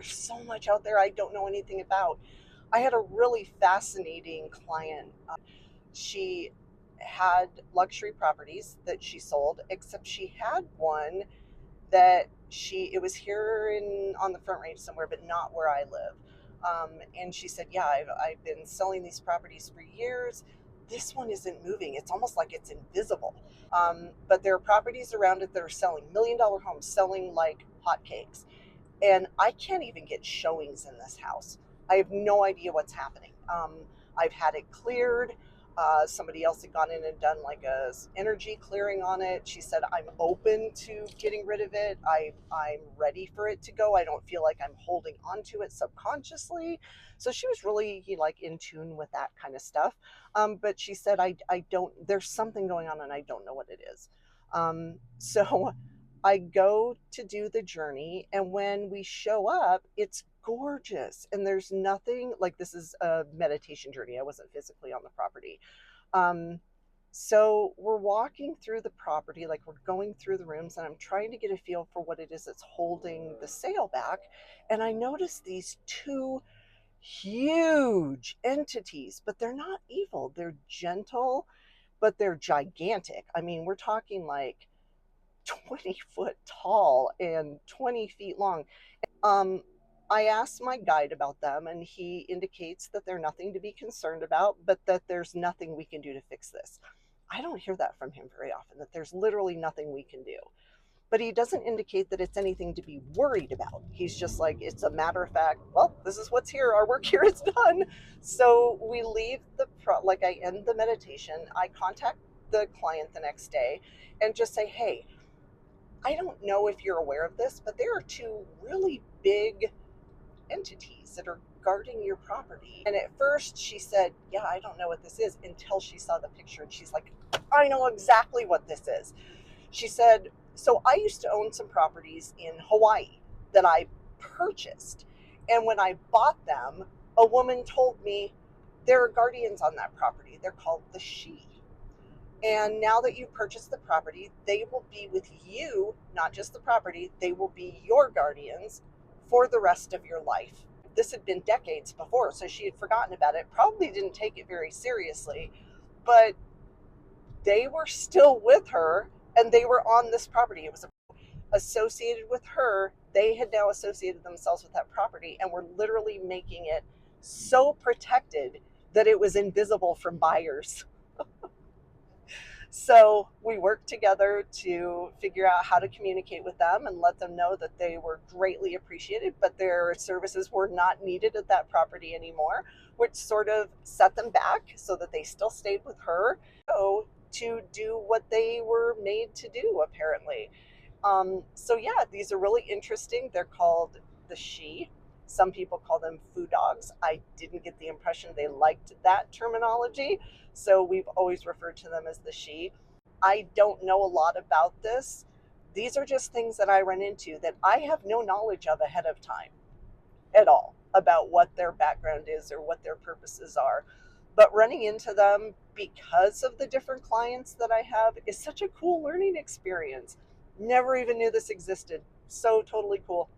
There's so much out there I don't know anything about. I had a really fascinating client. She had luxury properties that she sold, except she had one that it was here in on the Front Range somewhere, but not where I live. And she said, "Yeah, I've been selling these properties for years. This one isn't moving. It's almost like it's invisible. But there are properties around it that are selling $1 million homes, selling like hotcakes. And I can't even get showings in this house. I have no idea what's happening. I've had it cleared. Somebody else had gone in and done like a energy clearing on it. She said, I'm open to getting rid of it. I'm ready for it to go. I don't feel like I'm holding on to it subconsciously. So she was really like in tune with that kind of stuff. But she said, I don't, there's something going on and I don't know what it is. So I go to do the journey, and when we show up, it's gorgeous. And there's nothing like, this is a meditation journey. I wasn't physically on the property. Um, so we're walking through the property, like we're going through the rooms, and I'm trying to get a feel for what it is that's holding the sale back. And I notice these two huge entities, but they're not evil. They're gentle, but they're gigantic. I mean, we're talking like 20-foot tall and 20 feet long. Um, I asked my guide about them, and he indicates that they're nothing to be concerned about, but that there's nothing we can do to fix this. I don't hear that from him very often, that there's literally nothing we can do. But he doesn't indicate that it's anything to be worried about. He's just like, it's a matter of fact, well, this is what's here. Our work here is done. So we leave like I end the meditation. I contact the client the next day and just say, hey, I don't know if you're aware of this, but there are two really big entities that are guarding your property. And at first she said, yeah, I don't know what this is, until she saw the picture and she's like, I know exactly what this is. She said, so I used to own some properties in Hawaii that I purchased. And when I bought them, a woman told me there are guardians on that property. They're called the She. And now that you've purchased the property, they will be with you, not just the property, they will be your guardians for the rest of your life. This had been decades before, so she had forgotten about it, probably didn't take it very seriously, but they were still with her and they were on this property. It was associated with her. They had now associated themselves with that property and were literally making it so protected that it was invisible from buyers. So we worked together to figure out how to communicate with them and let them know that they were greatly appreciated, but their services were not needed at that property anymore, which sort of set them back so that they still stayed with her. So to do what they were made to do, apparently. So yeah, these are really interesting. They're called the She. Some people call them foo dogs. I didn't get the impression they liked that terminology, so we've always referred to them as the She. I don't know a lot about this. These are just things that I run into that I have no knowledge of ahead of time at all about what their background is or what their purposes are. But running into them because of the different clients that I have is such a cool learning experience. Never even knew this existed. So totally cool.